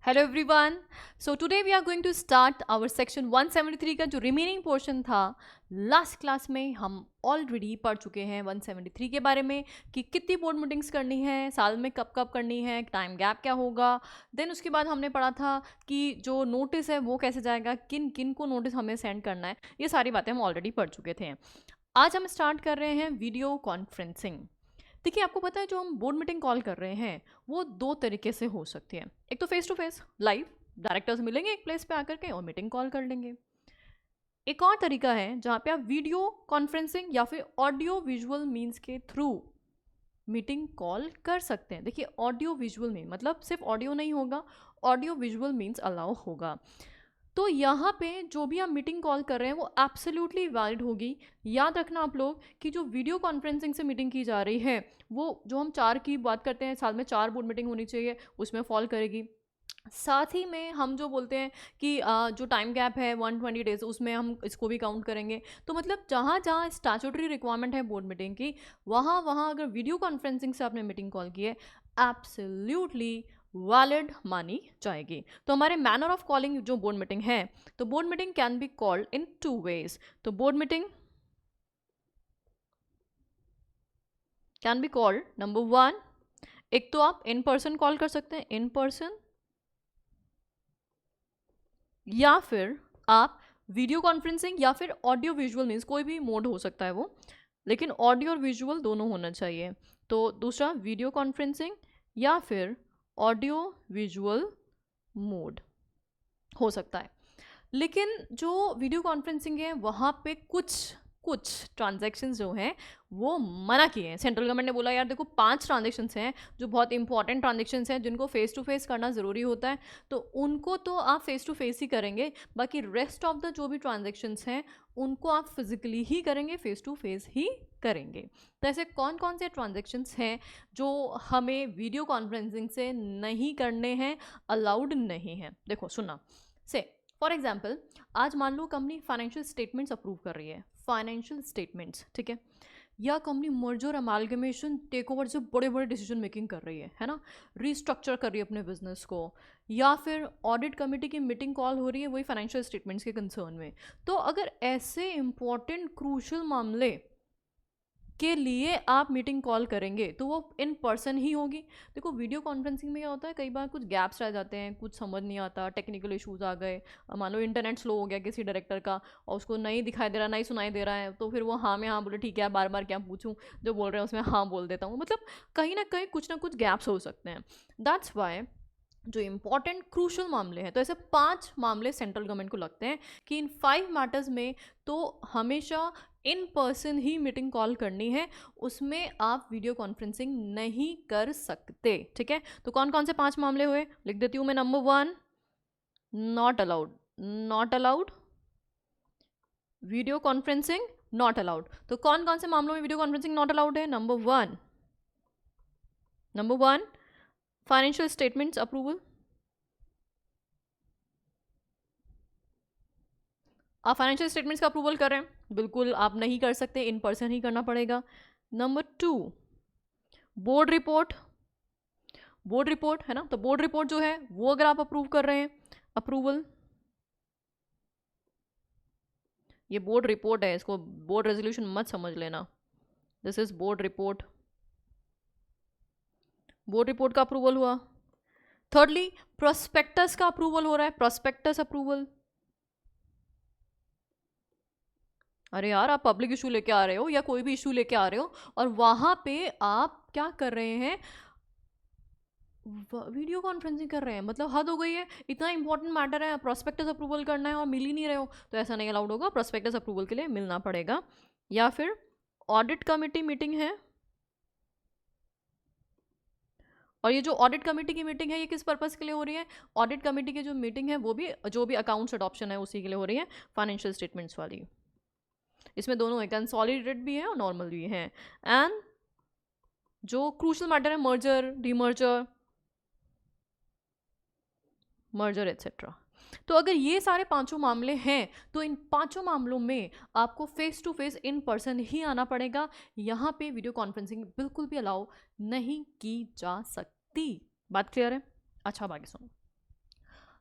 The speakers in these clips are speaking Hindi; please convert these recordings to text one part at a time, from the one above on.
Hello everyone. So today we are going to start our section 173 का जो रिमेनिंग पोर्शन था। लास्ट क्लास में हम ऑलरेडी पढ़ चुके हैं 173 के बारे में कि कितनी बोर्ड मीटिंग्स करनी है, साल में कब कब करनी है, टाइम गैप क्या होगा। देन उसके बाद हमने पढ़ा था कि जो नोटिस है वो कैसे जाएगा, किन किन को नोटिस हमें सेंड करना है। ये सारी बातें हम ऑलरेडी पढ़ चुके थे। आज हम स्टार्ट कर रहे हैं वीडियो कॉन्फ्रेंसिंग। देखिए, आपको पता है जो हम बोर्ड मीटिंग कॉल कर रहे हैं वो दो तरीके से हो सकती है। एक तो face to face live directors मिलेंगे एक प्लेस पे आकर के और मीटिंग कॉल कर लेंगे। एक और तरीका है जहाँ पे आप वीडियो कॉन्फ्रेंसिंग या फिर ऑडियो विजुअल मीन्स के थ्रू मीटिंग कॉल कर सकते हैं। देखिए, ऑडियो विजुअल में मतलब सिर्फ ऑडियो नहीं होगा, ऑडियो विजुअल मीन्स अलाउ होगा। तो यहाँ पे जो भी आप मीटिंग कॉल कर रहे हैं वो एब्सोल्युटली वैलिड होगी। याद रखना आप लोग कि जो वीडियो कॉन्फ्रेंसिंग से मीटिंग की जा रही है वो जो हम 4 की बात करते हैं, साल में 4 बोर्ड मीटिंग होनी चाहिए, उसमें फॉल करेगी। साथ ही में हम जो बोलते हैं कि जो टाइम गैप है 120 डेज, उसमें हम इसको भी काउंट करेंगे। तो मतलब जहाँ जहाँ स्टैट्यूटरी रिक्वायरमेंट है बोर्ड मीटिंग की, वहाँ वहाँ अगर वीडियो कॉन्फ्रेंसिंग से आपने मीटिंग कॉल की है, एब्सोल्युटली वैलिड मानी जाएगी। तो हमारे मैनर ऑफ कॉलिंग जो बोर्ड मीटिंग है, तो board meeting can be called in 2 ways. तो board meeting can be called number 1, एक तो आप इन पर्सन कॉल कर सकते हैं, इन पर्सन, या फिर आप वीडियो कॉन्फ्रेंसिंग या फिर ऑडियो विजुअल मीन्स कोई भी मोड हो सकता है वो, लेकिन ऑडियो और विजुअल दोनों होना चाहिए। तो दूसरा वीडियो कॉन्फ्रेंसिंग या फिर ऑडियो विजुअल मोड हो सकता है। लेकिन जो वीडियो कॉन्फ्रेंसिंग है वहाँ पे कुछ कुछ ट्रांजैक्शंस जो हैं वो मना किए हैं। सेंट्रल गवर्नमेंट ने बोला यार देखो 5 ट्रांजैक्शंस हैं जो बहुत इंपॉर्टेंट ट्रांजैक्शंस हैं जिनको फेस टू फेस करना ज़रूरी होता है, तो उनको तो आप फेस टू फेस ही करेंगे। बाकी रेस्ट ऑफ द जो भी ट्रांजैक्शंस हैं उनको आप फिजिकली ही करेंगे, फेस टू फेस ही करेंगे। तो ऐसे कौन कौन से ट्रांजैक्शंस हैं जो हमें वीडियो कॉन्फ्रेंसिंग से नहीं करने हैं, अलाउड नहीं हैं। देखो सुनना से फॉर एग्जाम्पल, आज मान लो कंपनी फाइनेंशियल स्टेटमेंट्स अप्रूव कर रही है, फाइनेंशियल स्टेटमेंट्स, ठीक है, या company merger amalgamation take over से बड़े बड़े डिसीजन मेकिंग कर रही है ना, रीस्ट्रक्चर कर रही है अपने बिजनेस को, या फिर ऑडिट कमेटी की मीटिंग कॉल हो रही है वही फाइनेंशियल स्टेटमेंट्स के कंसर्न में। तो अगर ऐसे इंपॉर्टेंट क्रूशल मामले के लिए आप मीटिंग कॉल करेंगे तो वो इन पर्सन ही होगी। देखो, वीडियो कॉन्फ्रेंसिंग में क्या होता है, कई बार कुछ गैप्स रह जाते हैं, कुछ समझ नहीं आता, टेक्निकल इश्यूज आ गए, मान लो इंटरनेट स्लो हो गया किसी डायरेक्टर का और उसको नहीं दिखाई दे रहा, नहीं सुनाई दे रहा है, तो फिर वो हाँ में हाँ बोले, ठीक है बार बार क्या पूछूं, जो बोल रहे हैं उसमें हाँ बोल देता हूँ। मतलब कहीं ना कुछ गैप्स हो सकते हैं। दैट्स वाई जो इंपॉर्टेंट क्रूशल मामले हैं, तो ऐसे 5 मामले सेंट्रल गवर्नमेंट को लगते हैं कि इन 5 मैटर्स में तो हमेशा इन पर्सन ही मीटिंग कॉल करनी है, उसमें आप वीडियो कॉन्फ्रेंसिंग नहीं कर सकते। ठीक है, तो कौन कौन से 5 मामले हुए लिख देती हूँ मैं। Number 1, not allowed, not allowed video conferencing, not allowed. तो कौन कौन से मामलों में वीडियो कॉन्फ्रेंसिंग नॉट अलाउड है। Number one financial statements approval, आप फाइनेंशियल स्टेटमेंट्स का अप्रूवल कर रहे हैं, बिल्कुल आप नहीं कर सकते, इन पर्सन ही करना पड़ेगा। Number 2, board report, board report है ना, तो बोर्ड रिपोर्ट जो है वो अगर आप अप्रूव कर रहे हैं, अप्रूवल, ये बोर्ड रिपोर्ट है, इसको बोर्ड रेजोल्यूशन मत समझ लेना, this is board report, board report का अप्रूवल हुआ। थर्डली, प्रोस्पेक्टस का अप्रूवल हो रहा है, प्रोस्पेक्टस अप्रूवल। अरे यार, आप पब्लिक इशू लेके आ रहे हो या कोई भी इशू लेके आ रहे हो और वहां पे आप क्या कर रहे हैं, वीडियो कॉन्फ्रेंसिंग कर रहे हैं, मतलब हद हो गई है। इतना इंपॉर्टेंट मैटर है, प्रोस्पेक्टस अप्रूवल करना है और मिल ही नहीं रहे हो, तो ऐसा नहीं अलाउड होगा, प्रोस्पेक्टस अप्रूवल के लिए मिलना पड़ेगा। या फिर ऑडिट कमेटी मीटिंग है, और ये जो ऑडिट कमेटी की मीटिंग है ये किस पर्पस के लिए हो रही है, ऑडिट कमेटी की जो मीटिंग है वो भी जो भी अकाउंट्स अडॉप्शन है उसी के लिए हो रही है, फाइनेंशियल स्टेटमेंट्स वाली। इसमें दोनों है, कंसोलिडेटेड भी है और नॉर्मल भी है। एंड जो क्रूशल मैटर है, मर्जर, डीमर्जर, मर्जर एट्सेट्रा। तो अगर ये सारे 5 मामले हैं तो इन 5 मामलों में आपको face to face in person ही आना पड़ेगा। यहाँ पे वीडियो कॉन्फ्रेंसिंग बिल्कुल भी अलाउ नहीं की जा सकती। बात क्लियर है? अच्छा, अब आगे सुनो।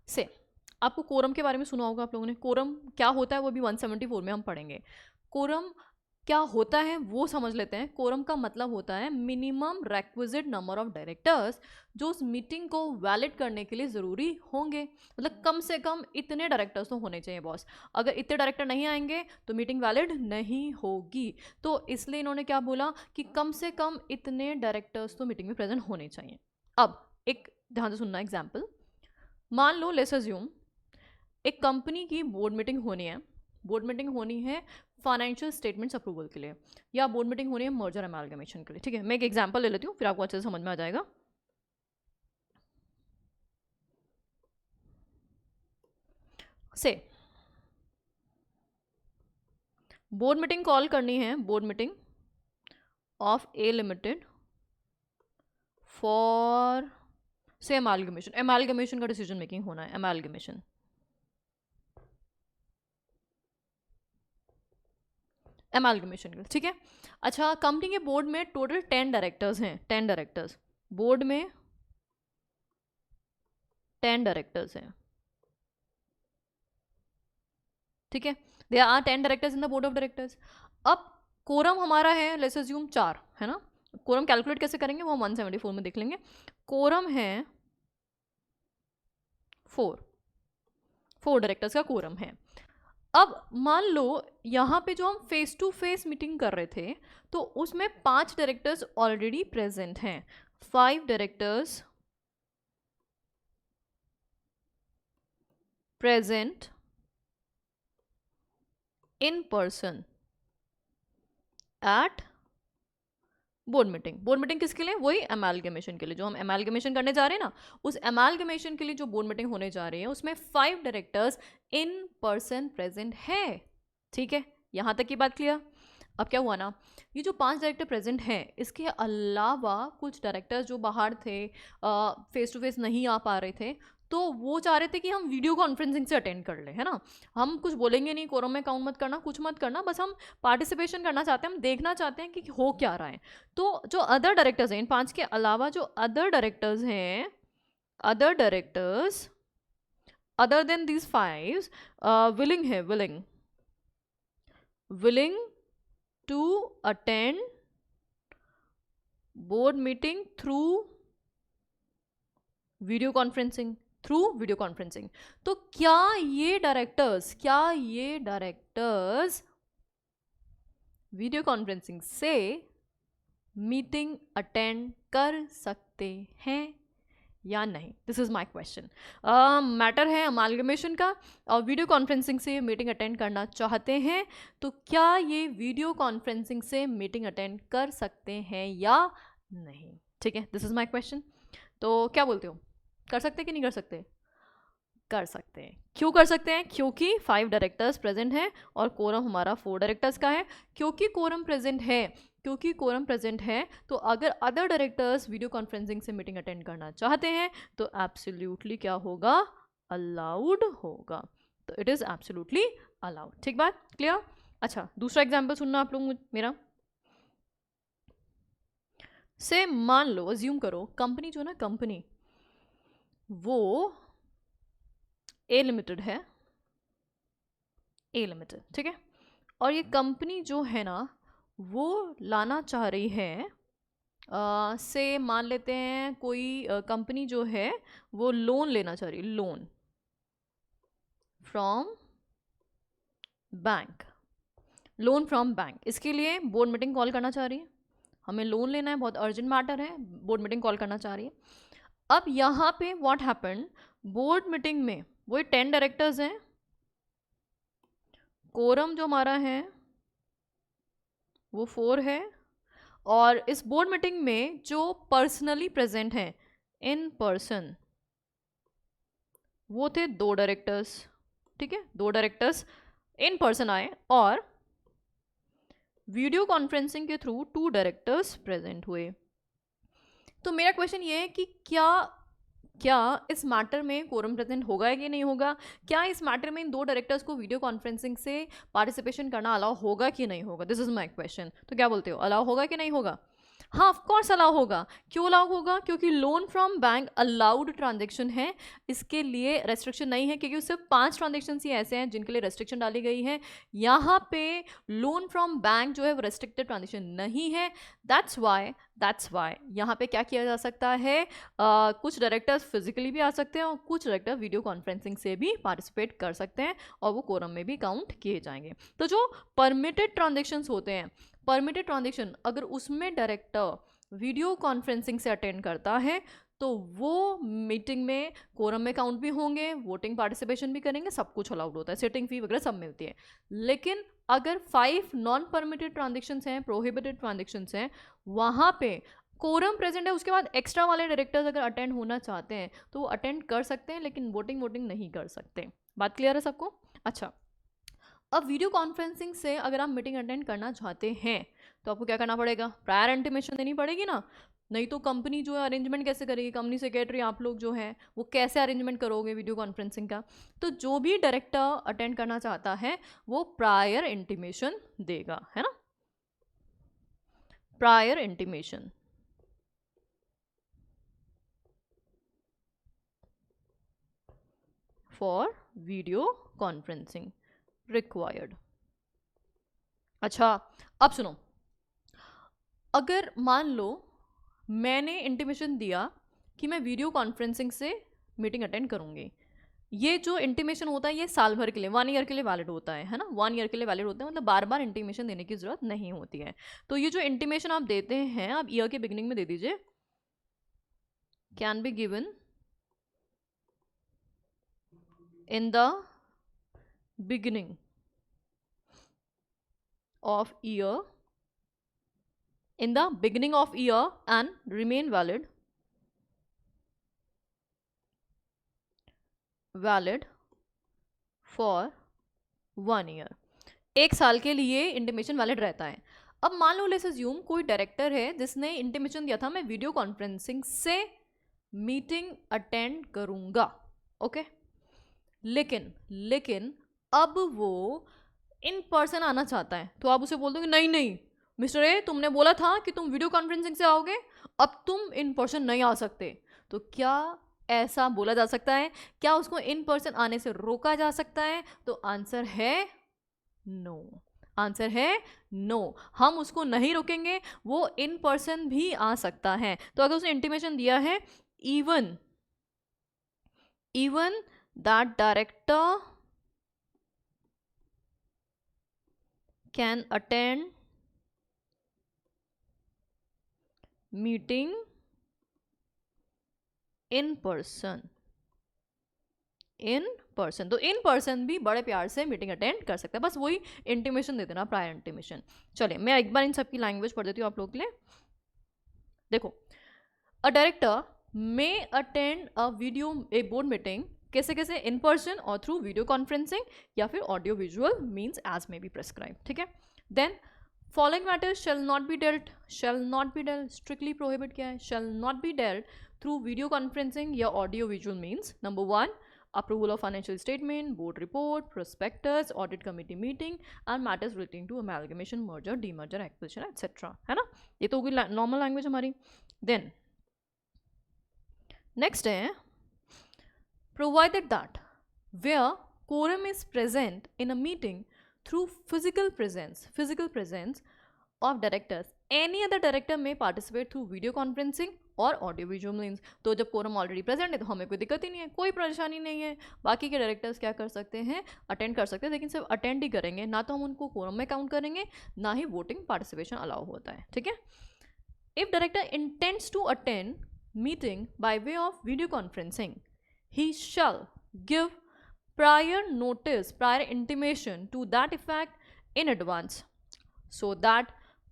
से आपको कोरम के बारे में सुना होगा आप लोगों ने। कोरम क्या होता है वो भी 174 में हम पढ़ेंगे। कोरम क्या होता है वो समझ लेते हैं। कोरम का मतलब होता है minimum requisite number of directors जो उस मीटिंग को वैलिड करने के लिए ज़रूरी होंगे। मतलब कम से कम इतने डायरेक्टर्स तो होने चाहिए बॉस, अगर इतने डायरेक्टर नहीं आएंगे तो मीटिंग वैलिड नहीं होगी। तो इसलिए इन्होंने क्या बोला कि कम से कम इतने डायरेक्टर्स तो मीटिंग में प्रेजेंट होने चाहिए। अब एक ध्यान से सुनना एग्जाम्पल, मान लो लेट्स अज्यूम एक कंपनी की बोर्ड मीटिंग होनी है। बोर्ड मीटिंग होनी है फाइनेंशियल स्टेटमेंट्स अप्रूवल के लिए, या बोर्ड मीटिंग होनी है मर्जर अमेलगमेशन के लिए। ठीक है, मैं एक एग्जांपल ले लेती हूँ फिर आपको अच्छे से समझ में आ जाएगा। से बोर्ड मीटिंग कॉल करनी है, board meeting of A limited for से अमेलगमेशन। अमेलगमेशन का डिसीजन मेकिंग होना है, अमेलगमेशन। अमेलगमेशन के, ठीक है। अच्छा, कंपनी के बोर्ड में टोटल 10 डायरेक्टर्स हैं, 10 डायरेक्टर्स बोर्ड में 10 डायरेक्टर्स हैं, ठीक है। There are 10 directors in the board of directors. अब कोरम हमारा है लेट्स अज्यूम 4 है ना। कोरम कैलकुलेट कैसे करेंगे वो हम 174 में देख लेंगे। कोरम है 4 डायरेक्टर्स का कोरम है। अब मान लो यहाँ पे जो हम फेस टू फेस मीटिंग कर रहे थे तो उसमें 5 डायरेक्टर्स ऑलरेडी प्रेजेंट हैं। 5 directors present in person at board meeting. Board meeting किसके लिए? वही अमेलगमेशन के लिए, जो हम अमेलगमेशन करने जा रहे हैं ना, उस अमेलगमेशन के लिए जो बोर्ड मीटिंग होने जा रही है उसमें 5 डायरेक्टर्स इन पर्सन प्रेजेंट है। ठीक है, यहां तक की बात क्लियर। अब क्या हुआ ना, ये जो 5 डायरेक्टर प्रेजेंट हैं इसके अलावा कुछ डायरेक्टर्स जो बाहर थे, फेस टू फेस नहीं आ पा रहे थे, तो वो चाह रहे थे कि हम वीडियो कॉन्फ्रेंसिंग से अटेंड कर ले, है ना। हम कुछ बोलेंगे नहीं, कोरम में काउंट मत करना, कुछ मत करना, बस हम पार्टिसिपेशन करना चाहते हैं, हम देखना चाहते हैं कि हो क्या रहा है। तो जो अदर डायरेक्टर्स हैं, इन 5 के अलावा जो अदर डायरेक्टर्स हैं, other directors other than these 5 willing है, willing to attend board meeting through video conferencing, तो क्या ये डायरेक्टर्स वीडियो कॉन्फ्रेंसिंग से मीटिंग अटेंड कर सकते हैं या नहीं? This is my question. Matter है अमालगमेशन का और वीडियो कॉन्फ्रेंसिंग से मीटिंग अटेंड करना चाहते हैं, तो क्या ये वीडियो कॉन्फ्रेंसिंग से मीटिंग अटेंड कर सकते हैं या नहीं? ठीक है, दिस इज माय क्वेश्चन। तो क्या बोलते हो, कर सकते कि नहीं कर सकते? कर सकते हैं। क्यों कर सकते हैं? क्योंकि 5 डायरेक्टर्स प्रेजेंट हैं और कोरम हमारा 4 डायरेक्टर्स का है। क्योंकि कोरम प्रेजेंट है तो अगर अदर डायरेक्टर्स वीडियो कॉन्फ्रेंसिंग से मीटिंग अटेंड करना चाहते हैं तो एब्सोल्युटली क्या होगा? अलाउड होगा। तो इट इज़ एब्सोल्युटली अलाउड। ठीक बात, क्लियर? अच्छा, दूसरा एग्जाम्पल सुनना आप लोग मेरा। से मान लो, अज्यूम करो कंपनी जो ना, कंपनी वो ए लिमिटेड है, ठीक है। और ये कंपनी जो है ना वो लाना चाह रही है, से मान लेते हैं कोई कंपनी जो है वो लोन लेना चाह रही है, लोन फ्रॉम बैंक, इसके लिए बोर्ड मीटिंग कॉल करना चाह रही है। हमें लोन लेना है, बहुत अर्जेंट मैटर है, बोर्ड मीटिंग कॉल करना चाह रही है। अब यहाँ पे व्हाट हैपेंड, बोर्ड मीटिंग में वही 10 डायरेक्टर्स हैं, कोरम जो हमारा है वो 4 है, और इस बोर्ड मीटिंग में जो पर्सनली प्रेजेंट हैं इन पर्सन वो थे 2 डायरेक्टर्स। ठीक है, 2 डायरेक्टर्स इन पर्सन आए और वीडियो कॉन्फ्रेंसिंग के थ्रू 2 डायरेक्टर्स प्रेजेंट हुए। तो मेरा क्वेश्चन ये है कि क्या इस मैटर में कोरम प्रेजेंट होगा कि नहीं होगा? क्या इस मैटर में इन 2 डायरेक्टर्स को वीडियो कॉन्फ्रेंसिंग से पार्टिसिपेशन करना अलाउ होगा कि नहीं होगा? This is my question. तो क्या बोलते हो, अलाउ होगा कि नहीं होगा? हाँ ऑफ कोर्स अलाउ होगा। क्यों अलाउ होगा? क्योंकि loan from bank allowed transaction है, इसके लिए रेस्ट्रिक्शन नहीं है, क्योंकि सिर्फ 5 ट्रांजेक्शन ही ऐसे हैं जिनके लिए रेस्ट्रिक्शन डाली गई है। यहाँ पे लोन फ्रॉम बैंक जो है वो रेस्ट्रिक्टेड ट्रांजेक्शन नहीं है। दैट्स वाई यहाँ पे क्या किया जा सकता है, कुछ डायरेक्टर्स फिजिकली भी आ सकते हैं और कुछ डायरेक्टर वीडियो कॉन्फ्रेंसिंग से भी पार्टिसिपेट कर सकते हैं और वो कोरम में भी काउंट किए जाएंगे। तो जो परमिटेड ट्रांजेक्शन्स होते हैं, परमिटेड ट्रांजेक्शन अगर उसमें डायरेक्टर वीडियो कॉन्फ्रेंसिंग से अटेंड करता है तो वो मीटिंग में कोरम में काउंट भी होंगे, वोटिंग पार्टिसिपेशन भी करेंगे, सब कुछ अलाउड होता है, सिटिंग फी वगैरह सब मिलती है। लेकिन अगर 5 नॉन परमिटेड ट्रांजेक्शन्स हैं, प्रोहिबिटेड ट्रांजेक्शन्स हैं, वहाँ पे कोरम प्रेजेंट है, उसके बाद एक्स्ट्रा वाले डायरेक्टर्स अगर अटेंड होना चाहते हैं तो वो अटेंड कर सकते हैं, लेकिन वोटिंग नहीं कर सकते। बात क्लियर है सबको? अच्छा, अब वीडियो कॉन्फ्रेंसिंग से अगर आप मीटिंग अटेंड करना चाहते हैं तो आपको क्या करना पड़ेगा? प्रायर इंटीमेशन देनी पड़ेगी ना, नहीं तो कंपनी जो है अरेंजमेंट कैसे करेगी? कंपनी सेक्रेटरी आप लोग जो है वो कैसे अरेंजमेंट करोगे वीडियो कॉन्फ्रेंसिंग का? तो जो भी डायरेक्टर अटेंड करना चाहता है वो प्रायर इंटीमेशन देगा, है ना, prior intimation. For video conferencing required. अच्छा, अब सुनो, अगर मान लो मैंने इंटीमेशन दिया कि मैं वीडियो कॉन्फ्रेंसिंग से मीटिंग अटेंड करूंगी, ये जो इंटीमेशन होता है ये साल भर के लिए, 1 ईयर के लिए वैलिड होता है ना, 1 ईयर के लिए वैलिड होता है, मतलब बार बार इंटीमेशन देने की जरूरत नहीं होती है। तो ये जो इंटीमेशन आप देते हैं आप ईयर के बिगिनिंग में दे दीजिए, can be given in the beginning of year, in the beginning of year and remain valid for 1 year। 1 साल के लिए इंटीमेशन वैलिड रहता है। अब मान लो लेट्स अज्यूम कोई डायरेक्टर है जिसने इंटीमेशन दिया था मैं वीडियो कॉन्फ्रेंसिंग से मीटिंग अटेंड करूंगा, ओके, लेकिन अब वो इन पर्सन आना चाहता है, तो आप उसे बोल दोगे नहीं मिस्टर ए, तुमने बोला था कि तुम वीडियो कॉन्फ्रेंसिंग से आओगे, अब तुम इन पर्सन नहीं आ सकते। तो क्या ऐसा बोला जा सकता है? क्या उसको इन पर्सन आने से रोका जा सकता है? तो आंसर है नो, आंसर है नो, हम उसको नहीं रोकेंगे, वो इन पर्सन भी आ सकता है। तो अगर उसने इंटीमेशन दिया है even that director can attend meeting in person, तो इन पर्सन भी बड़े प्यार से मीटिंग अटेंड कर सकता है, बस वही इंटीमेशन दे देना, प्रायर इंटीमेशन। चलिए मैं एक बार इन सबकी लैंग्वेज पढ़ देती हूँ आप लोगों के लिए। देखो, a director may attend a board meeting, कैसे इन पर्सन और थ्रू वीडियो कॉन्फ्रेंसिंग या फिर audio visual means as may be prescribe, ठीक है। Then following matters shall not be dealt, strictly prohibit क्या है? Shall not be dealt through video conferencing या audio visual means number 1 approval of financial statement, board report, prospectus, audit committee meeting and matters relating to amalgamation, merger, demerger, acquisition, etc. है ना, ये तो होगी नॉर्मल लैंग्वेज हमारी। देन नेक्स्ट है provided that where quorum is present in a meeting through physical presence of directors, any other director may participate through video conferencing और ऑडियो विजुअल मीन्स। तो जब कोरम ऑलरेडी प्रेजेंट है तो हमें कोई दिक्कत ही नहीं है, कोई परेशानी नहीं है, बाकी के डायरेक्टर्स क्या कर सकते हैं? अटेंड कर सकते हैं, लेकिन सिर्फ अटेंड ही करेंगे, ना तो हम उनको कोरम में काउंट करेंगे, ना ही वोटिंग पार्टिसिपेशन अलाउ होता है, ठीक है। If director intends to attend meeting by way of video conferencing, he shall give prior notice, prior intimation to that effect in advance, so that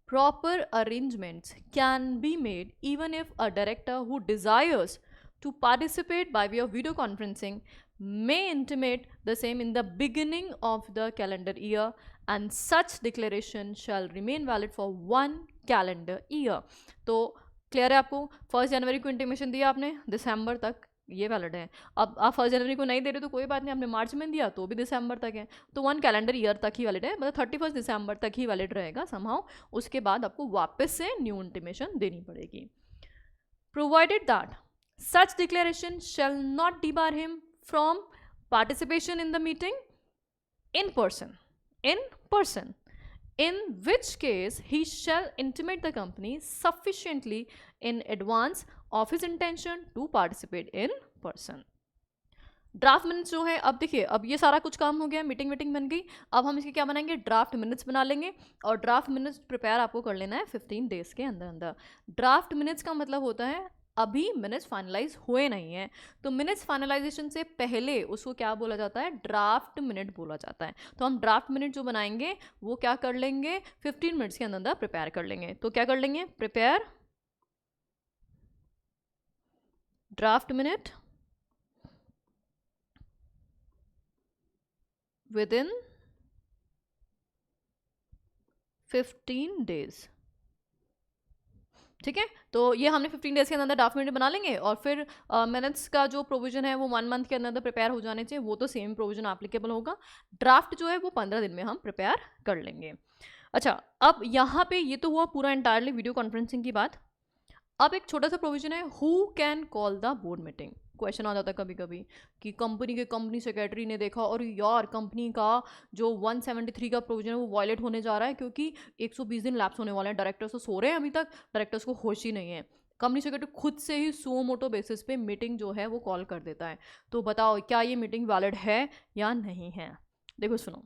proper arrangements can be made, even if a director who desires to participate by way of video conferencing may intimate the same in the beginning of the calendar year, and such declaration shall remain valid for 1 calendar year। तो क्लियर है आपको? 1 जनवरी को इंटीमेशन दिया आपने, दिसंबर तक ये वैलिड है। अब आप 1 जनवरी को नहीं दे रहे तो कोई बात नहीं, आपने मार्च में दिया तो भी दिसंबर तक है, तो 1 कैलेंडर ईयर तक ही वैलिड है, मतलब 31 दिसंबर तक ही वैलिड रहेगा समहाउ। उसके बाद आपको वापस से न्यू इंटीमेशन देनी पड़ेगी। Provided that such declaration shall not debar him from participation in the meeting in person, in which case he shall intimate the company sufficiently in advance of his intention to participate in person। Draft minutes जो है, अब देखिए अब ये सारा कुछ काम हो गया, मीटिंग बन गई, अब हम इसके क्या बनाएंगे, ड्राफ्ट मिनट्स बना लेंगे। और ड्राफ्ट मिनट्स प्रिपेयर आपको कर लेना है 15 डेज के अंदर अंदर। ड्राफ्ट मिनट्स का मतलब होता है अभी मिनट्स फाइनलाइज हुए नहीं हैं, तो मिनट्स फाइनलाइजेशन से पहले उसको क्या बोला जाता है, ड्राफ्ट मिनट बोला जाता है। तो हम ड्राफ्ट मिनट जो बनाएंगे वो क्या कर लेंगे, 15 मिनट्स के अंदर अंदर प्रिपेयर कर लेंगे। तो क्या कर लेंगे, prepare draft minute with in 15 days. ठीक है, तो ये हमने 15 डेज के अंदर ड्राफ्ट मिनट बना लेंगे, और फिर मिनट्स का जो प्रोविजन है वो 1 मंथ के अंदर प्रिपेयर हो जाने चाहिए, वो तो सेम प्रोविजन एप्लीकेबल होगा। ड्राफ्ट जो है वो 15 दिन में हम प्रिपेयर कर लेंगे। अच्छा, अब यहाँ पे ये तो हुआ पूरा एंटायरली वीडियो कॉन्फ्रेंसिंग की बात। अब एक छोटा सा प्रोविजन है, who can call the board meeting. Question आ जाता है कभी कभी कि कंपनी सेक्रेटरी ने देखा और यार कंपनी का जो 173 का प्रोविजन है वो वायलेट होने जा रहा है, क्योंकि 120 दिन लैप्स होने वाले हैं, डायरेक्टर्स तो सो रहे हैं, अभी तक डायरेक्टर्स को होश ही नहीं है। कंपनी सेक्रेटरी खुद से ही सो मोटो बेसिस पे मीटिंग जो है वो कॉल कर देता है। तो बताओ क्या ये मीटिंग वैलिड है या नहीं है। देखो सुनो,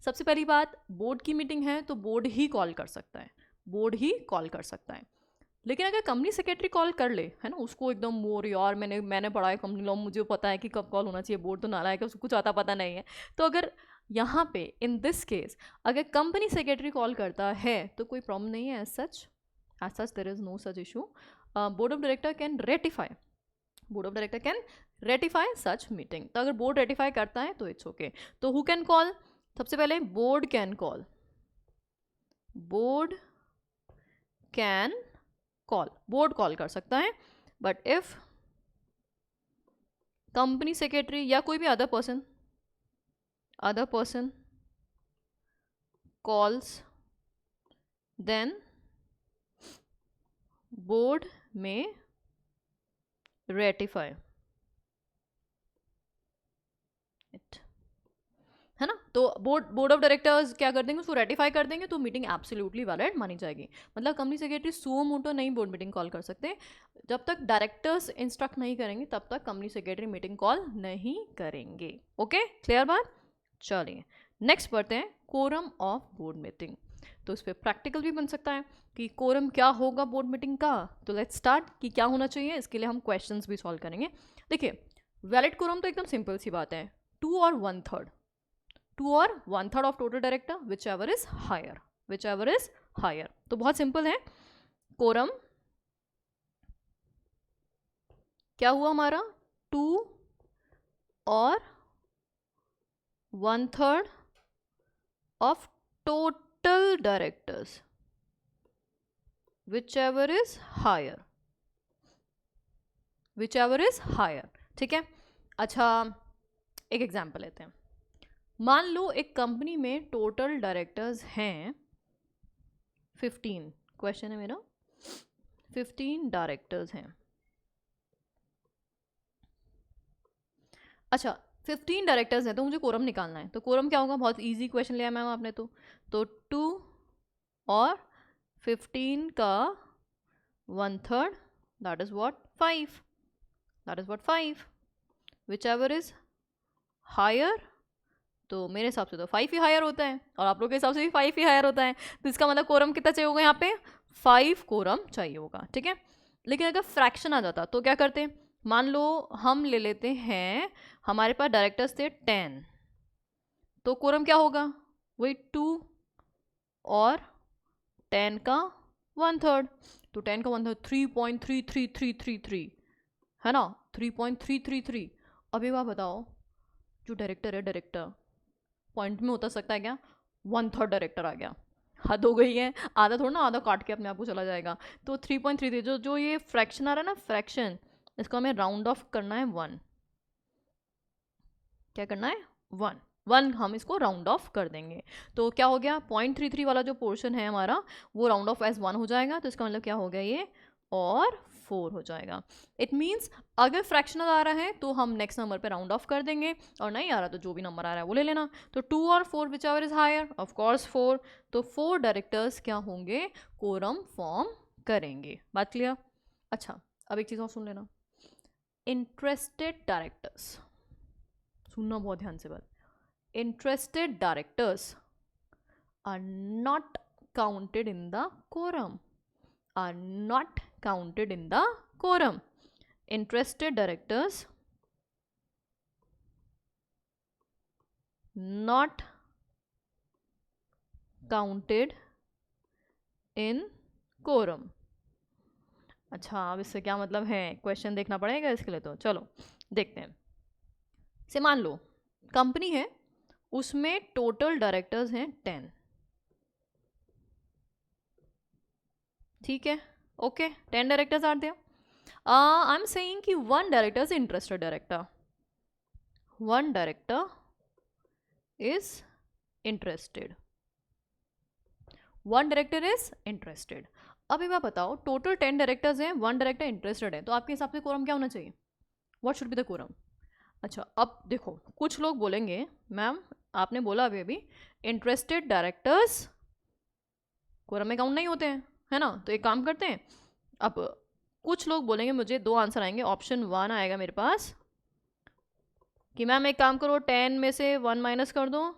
सबसे पहली बात, बोर्ड की मीटिंग है तो बोर्ड ही कॉल कर सकता है, बोर्ड ही कॉल कर सकता है। लेकिन अगर कंपनी सेक्रेटरी कॉल कर ले, है ना, उसको एकदम मोर यार मैंने पढ़ा है कंपनी लॉ, मुझे पता है कि कब कॉल होना चाहिए, बोर्ड तो नालायक है, उसको कुछ आता पता नहीं है। तो अगर यहाँ पे इन दिस केस अगर कंपनी सेक्रेटरी कॉल करता है तो कोई प्रॉब्लम नहीं है, as such there is no such issue. Board of director can ratify such meeting. तो अगर बोर्ड रेटिफाई करता है तो इट्स ओके। तो हु कैन कॉल, सबसे पहले board can call, board call कर सकता है। बट इफ कंपनी सेक्रेटरी या कोई भी other person calls, then board में रेटिफाई इट, है ना। तो बोर्ड ऑफ डायरेक्टर्स क्या कर देंगे, उसको रेटिफाई कर देंगे, तो मीटिंग एब्सोल्युटली वैलिड मानी जाएगी। मतलब कंपनी सेक्रेटरी सुओ मोटो नहीं बोर्ड मीटिंग कॉल कर सकते, जब तक डायरेक्टर्स इंस्ट्रक्ट नहीं करेंगे तब तक कंपनी सेक्रेटरी मीटिंग कॉल नहीं करेंगे। ओके, क्लियर बात। चलिए नेक्स्ट बढ़ते हैं, कोरम ऑफ बोर्ड मीटिंग। तो इस पर प्रैक्टिकल भी बन सकता है कि कोरम क्या होगा बोर्ड मीटिंग का। तो लेट्स स्टार्ट कि क्या होना चाहिए, इसके लिए हम क्वेश्चंस भी सॉल्व करेंगे। देखिए वैलिड कोरम तो एकदम सिंपल सी बात है, 2 और 1/3 of total director, whichever is higher. तो बहुत सिंपल है, कोरम क्या हुआ हमारा, 2 और 1/3 of total directors, whichever is higher. ठीक है, अच्छा एक एग्जाम्पल लेते हैं। मान लो एक कंपनी में टोटल डायरेक्टर्स हैं 15, क्वेश्चन है मेरा, 15 डायरेक्टर्स हैं। अच्छा 15 डायरेक्टर्स हैं तो मुझे कोरम निकालना है, तो कोरम क्या होगा, बहुत इजी क्वेश्चन लिया मैम आपने। तो 2 और 15 का 1/3, that is what 5, whichever is higher. तो मेरे हिसाब से तो 5 ही हायर होता है, और आप लोग के हिसाब से भी 5 ही हायर होता है, तो इसका मतलब कोरम कितना चाहिए होगा, यहाँ पे 5 कोरम चाहिए होगा। ठीक है, लेकिन अगर फ्रैक्शन आ जाता तो क्या करते, मान लो हम ले लेते हैं, हमारे पास डायरेक्टर्स थे 10, तो कोरम क्या होगा, वही 2 और 10 का 1/3, तो 10 का 1/3 3.3333 है ना, 3.333। अब एक बात बताओ, जो डायरेक्टर है, डायरेक्टर पॉइंट में होता सकता है क्या, 1/3 डायरेक्टर आ गया, हद हो गई है, आधा थोड़ा ना, आधा काट के अपने आप को चला जाएगा। तो 3.33 जो ये फ्रैक्शन आ रहा है ना, फ्रैक्शन इसको हमें राउंड ऑफ करना है 1। क्या करना है? 1 1 हम इसको राउंड ऑफ कर देंगे। तो क्या हो गया, 0.33 वाला जो पोर्शन है हमारा वो राउंड ऑफ एज 1 हो जाएगा। तो इसका मतलब क्या हो गया ये, और 4 हो जाएगा। इट मीन्स अगर फ्रैक्शनल आ रहा है तो हम नेक्स्ट नंबर पे राउंड ऑफ कर देंगे, और नहीं आ रहा तो जो भी नंबर आ रहा है वो ले लेना। तो 2 और 4 whichever is higher, of course 4। तो 4 डायरेक्टर्स क्या होंगे, कोरम फॉर्म करेंगे। बात क्लियर? अच्छा, अब एक चीज़ और सुन लेना, इंटरेस्टेड डायरेक्टर्स, सुनना बहुत ध्यान से बात। Interested directors are not counted in the quorum, are not counted in the quorum. Interested directors not counted in quorum. अच्छा, अब इससे क्या मतलब है, क्वेश्चन देखना पड़ेगा इसके लिए। तो चलो देखते हैं। से मान लो कंपनी है, उसमें टोटल डायरेक्टर्स हैं 10, ठीक है, okay, 10 directors are there. I am saying कि 1 director is interested director, 1 director is interested, 1 director is interested. अब एक बात बताओ, टोटल 10 डायरेक्टर्स हैं, 1 डायरेक्टर इंटरेस्टेड है, तो आपके हिसाब से कोरम क्या होना चाहिए? What should be the quorum? अच्छा, अब देखो कुछ लोग बोलेंगे मैम आपने बोला अभी अभी इंटरेस्टेड डायरेक्टर्स कोरम में काउंट नहीं होते हैं, है ना। तो एक काम करते हैं, अब कुछ लोग बोलेंगे, मुझे 2 आंसर आएंगे, ऑप्शन 1 आएगा मेरे पास कि मैम एक काम करो 10 में से 1 माइनस कर दो,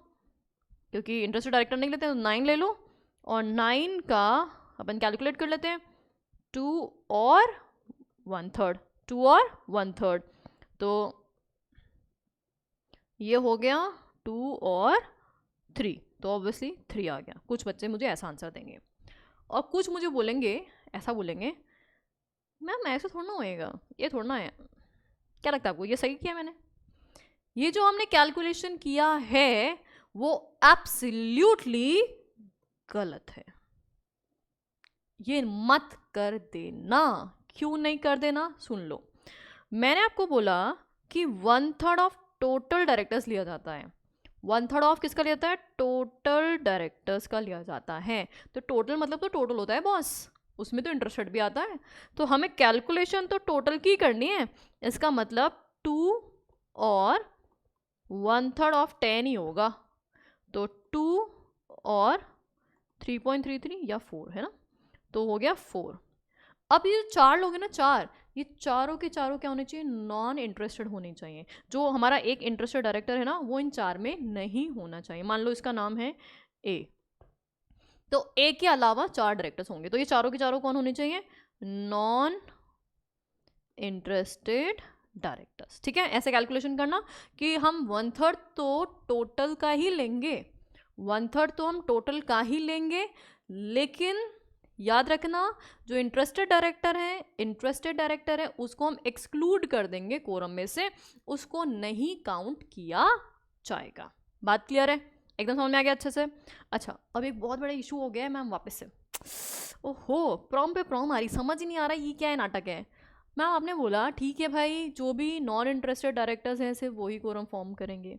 क्योंकि इंटरेस्टेड डायरेक्टर नहीं लेते तो 9 ले लो, और 9 का अपन कैलकुलेट कर लेते हैं, 2 और 1/3, 2 और 1/3, तो ये हो गया 2 और 3, तो ऑब्वियसली 3 आ गया। कुछ बच्चे मुझे ऐसा आंसर देंगे, और कुछ मुझे बोलेंगे, ऐसा बोलेंगे मैम ऐसे थोड़ा ना होएगा, ये थोड़ा ना है। क्या लगता है आपको, ये सही किया मैंने? ये जो हमने कैलकुलेशन किया है वो एब्सोल्युटली गलत है, ये मत कर देना। क्यों नहीं कर देना, सुन लो। मैंने आपको बोला कि 1/3 ऑफ टोटल डायरेक्टर्स लिया जाता है। 1/3 ऑफ किसका लिया जाता है? टोटल डायरेक्टर्स का लिया जाता है। तो टोटल मतलब तो टोटल होता है बॉस, उसमें तो इंटरेस्टेड भी आता है। तो हमें कैलकुलेशन तो टोटल की करनी है, इसका मतलब 2 और 1/3 ऑफ 10 ही होगा। तो 2 और 3.33 या 4 है ना, तो हो गया 4। अब ये 4 लोग हैं ना, 4, ये चारों के चारों क्या होने चाहिए? नॉन इंटरेस्टेड होने चाहिए। जो हमारा एक इंटरेस्टेड डायरेक्टर है ना, वो इन 4 में नहीं होना चाहिए। मान लो इसका नाम है ए, तो ए के अलावा 4 डायरेक्टर्स होंगे, तो ये चारों के चारों कौन होने चाहिए? Non interested directors. ठीक है, ऐसे कैलकुलेशन करना कि हम 1/3 तो टोटल का ही लेंगे, 1/3 तो हम टोटल का ही लेंगे, लेकिन याद रखना जो इंटरेस्टेड डायरेक्टर है उसको हम एक्सक्लूड कर देंगे कोरम में से, उसको नहीं काउंट किया जाएगा। बात क्लियर है? एकदम समझ में आ गया अच्छे से? अच्छा, अब एक बहुत बड़ा इशू हो गया है मैम वापस से। ओहो, प्रॉम पे प्रॉम आ रही, समझ ही नहीं आ रहा ये क्या है नाटक है। मैम आपने बोला ठीक है भाई, जो भी नॉन इंटरेस्टेड डायरेक्टर्स हैं सिर्फ वही कोरम फॉर्म करेंगे,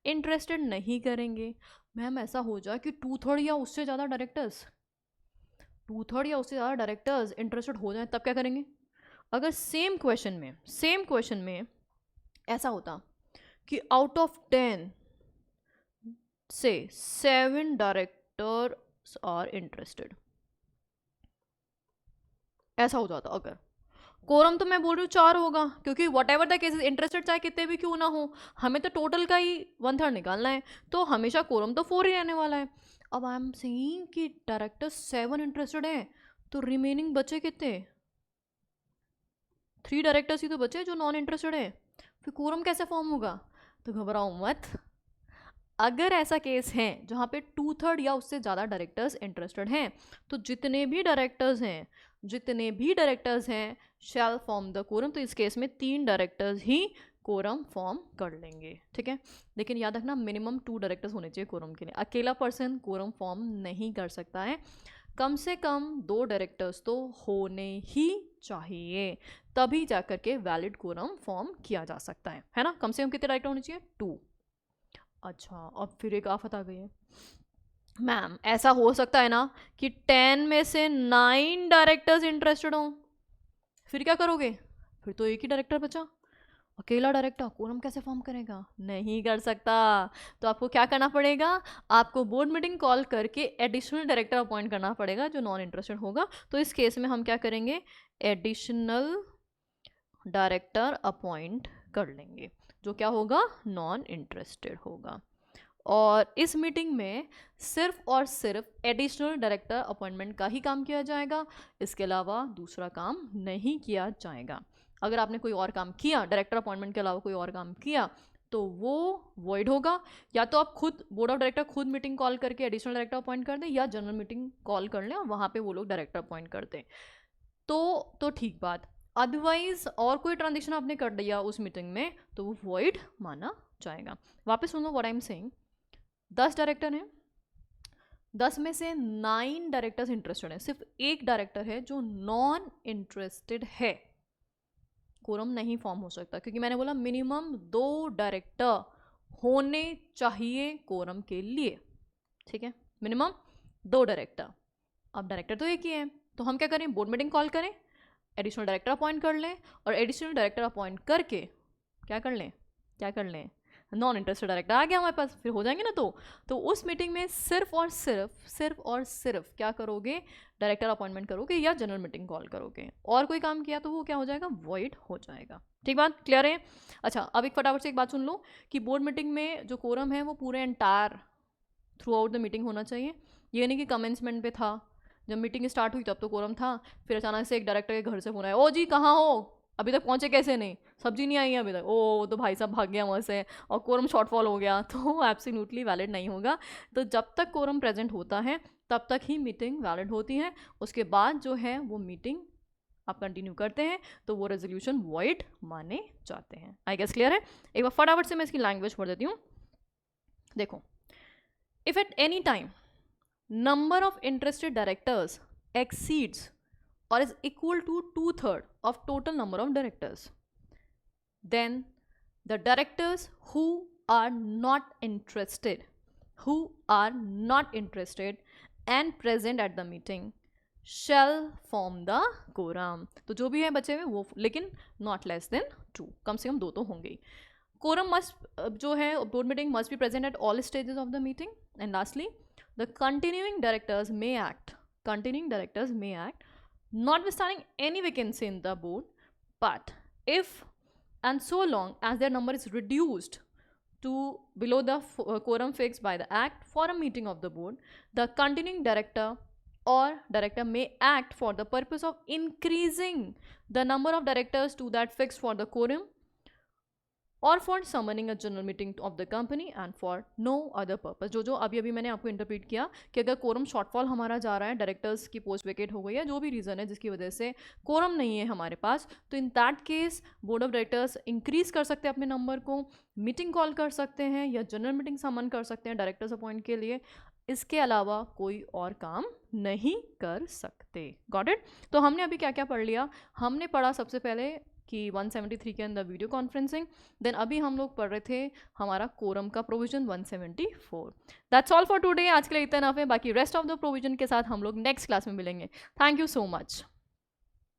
इंटरेस्टेड नहीं करेंगे। मैम ऐसा हो जाए कि 2/3 या उससे ज़्यादा डायरेक्टर्स इंटरेस्टेड हो जाए, तब क्या करेंगे? अगर सेम क्वेश्चन में ऐसा होता कि आउट ऑफ 10 से 7 डायरेक्टर्स आर इंटरेस्टेड, ऐसा हो जाता, अगर कोरम तो मैं बोल रही हूँ 4 होगा, क्योंकि what ever the cases interested चाहे कितने भी क्यों ना हो, हमें तो टोटल का ही 1/3 निकालना है, तो हमेशा कोरम तो 4 ही रहने वाला है। अब आई एम सेइंग कि डायरेक्टर 7 इंटरेस्टेड है, तो रिमेनिंग बचे कितने? 3 डायरेक्टर्स ही तो बचे जो नॉन इंटरेस्टेड है, फिर कोरम कैसे फॉर्म होगा? तो घबराओ मत, अगर ऐसा केस है जहाँ पे 2/3 या उससे ज़्यादा डायरेक्टर्स इंटरेस्टेड हैं, तो जितने भी डायरेक्टर्स हैं शैल फॉर्म द कोरम। तो इस केस में 3 डायरेक्टर्स ही कोरम फॉर्म कर लेंगे, ठीक है। लेकिन याद रखना मिनिमम 2 डायरेक्टर्स होने चाहिए कोरम के लिए, अकेला पर्सन कोरम फॉर्म नहीं कर सकता है, कम से कम 2 डायरेक्टर्स तो होने ही चाहिए, तभी जाकर के वैलिड कोरम फॉर्म किया जा सकता है ना। कम से कम कितने डायरेक्टर होने चाहिए? 2। अच्छा, अब फिर एक आफत आ गई है, मैम ऐसा हो सकता है ना कि 10 में से 9 डायरेक्टर्स इंटरेस्टेड हों, फिर क्या करोगे? फिर तो एक ही डायरेक्टर बचा, अकेला डायरेक्टर कोरम कैसे फॉर्म करेगा? नहीं कर सकता। तो आपको क्या करना पड़ेगा? आपको बोर्ड मीटिंग कॉल करके एडिशनल डायरेक्टर अपॉइंट करना पड़ेगा जो नॉन इंटरेस्टेड होगा। तो इस केस में हम क्या करेंगे? एडिशनल डायरेक्टर अपॉइंट कर लेंगे जो क्या होगा? नॉन इंटरेस्टेड होगा। और इस मीटिंग में सिर्फ और सिर्फ एडिशनल डायरेक्टर अपॉइंटमेंट का ही काम किया जाएगा, इसके अलावा दूसरा काम नहीं किया जाएगा। अगर आपने कोई और काम किया, डायरेक्टर अपॉइंटमेंट के अलावा कोई और काम किया, तो वो वॉइड होगा। या तो आप खुद बोर्ड ऑफ डायरेक्टर खुद मीटिंग कॉल करके एडिशनल डायरेक्टर अपॉइंट कर दें, या जनरल मीटिंग कॉल कर लें और वहाँ पे वो लोग डायरेक्टर अपॉइंट कर दें, तो ठीक बात। अदरवाइज और कोई ट्रांजेक्शन आपने कर दिया उस मीटिंग में तो वो वॉइड माना जाएगा। वापस सुनो what I am saying. 10 director हैं, 10 में से 9 डायरेक्टर्स इंटरेस्टेड हैं, सिर्फ एक डायरेक्टर है जो नॉन इंटरेस्टेड है, कोरम नहीं फॉर्म हो सकता, क्योंकि मैंने बोला मिनिमम 2 डायरेक्टर होने चाहिए कोरम के लिए, ठीक है, मिनिमम 2 डायरेक्टर। अब डायरेक्टर तो एक ही है, तो हम क्या करें? बोर्ड मीटिंग कॉल करें, एडिशनल डायरेक्टर अपॉइंट कर लें, और एडिशनल डायरेक्टर अपॉइंट करके क्या कर लें? नॉन इंटरेस्टेड डायरेक्टर आ गया हमारे पास, फिर हो जाएंगे ना। तो उस मीटिंग में सिर्फ और सिर्फ क्या करोगे? डायरेक्टर अपॉइंटमेंट करोगे या जनरल मीटिंग कॉल करोगे। और कोई काम किया तो वो क्या हो जाएगा? वॉइड हो जाएगा। ठीक बात क्लियर है? अच्छा, अब एक फटाफट से एक बात सुन लो कि बोर्ड मीटिंग में जो कोरम है वो पूरे entire through out the meeting होना चाहिए। ये नहीं कि कमेंसमेंट पे था, जब मीटिंग स्टार्ट हुई तब तो कोरम था, फिर अचानक से एक डायरेक्टर के घर से फोन आया, ओ जी कहाँ हो, अभी तक पहुँचे कैसे नहीं, सब्जी नहीं आई है अभी तक, ओ तो भाई साहब भाग गया वहाँ से और कोरम शॉर्टफॉल हो गया, तो एब्सोल्युटली वैलिड नहीं होगा। तो जब तक कोरम प्रेजेंट होता है तब तक ही मीटिंग वैलिड होती है, उसके बाद जो है वो मीटिंग आप कंटिन्यू करते हैं तो वो रेजोल्यूशन वॉइड माने जाते हैं। आई गेस क्लियर है? एक बार फटाफट से मैं इसकी लैंग्वेज पढ़ देती हूँ। देखो, if at any time number of interested directors exceeds or is equal to 2/3 of total number of directors, then the directors who are not interested and present at the meeting shall form the quorum। तो जो भी है बचे हुए वो, लेकिन not less than 2, कम से कम 2 तो होंगे ही। Quorum must जो है board meeting must be present at all stages of the meeting। And lastly, the continuing directors may act notwithstanding any vacancy in the board, but if and so long as their number is reduced to below the quorum fixed by the act for a meeting of the board, the continuing director may act for the purpose of increasing the number of directors to that fixed for the quorum, और for summoning a general meeting of the company and for no other purpose. जो अभी मैंने आपको इंटरप्रीट किया कि अगर कोरम शॉर्टफॉल हमारा जा रहा है, डायरेक्टर्स की पोस्ट वेकेट हो गई है, जो भी रीज़न है जिसकी वजह से कोरम नहीं है हमारे पास, तो in that case board of directors increase कर सकते हैं अपने नंबर को, मीटिंग कॉल कर सकते हैं या जनरल मीटिंग समन कर सकते हैं डायरेक्टर्स अपॉइंट के लिए। इसके अलावा कोई और काम नहीं कर सकते। Got it? तो हमने अभी क्या क्या पढ़ लिया? हमने पढ़ा सबसे पहले कि 173 के अंदर वीडियो कॉन्फ्रेंसिंग, देन अभी हम लोग पढ़ रहे थे हमारा कोरम का provision 174। That's all for today. आज के लिए इतना है, बाकी रेस्ट ऑफ द प्रोविजन के साथ हम लोग नेक्स्ट क्लास में मिलेंगे। Thank you so much.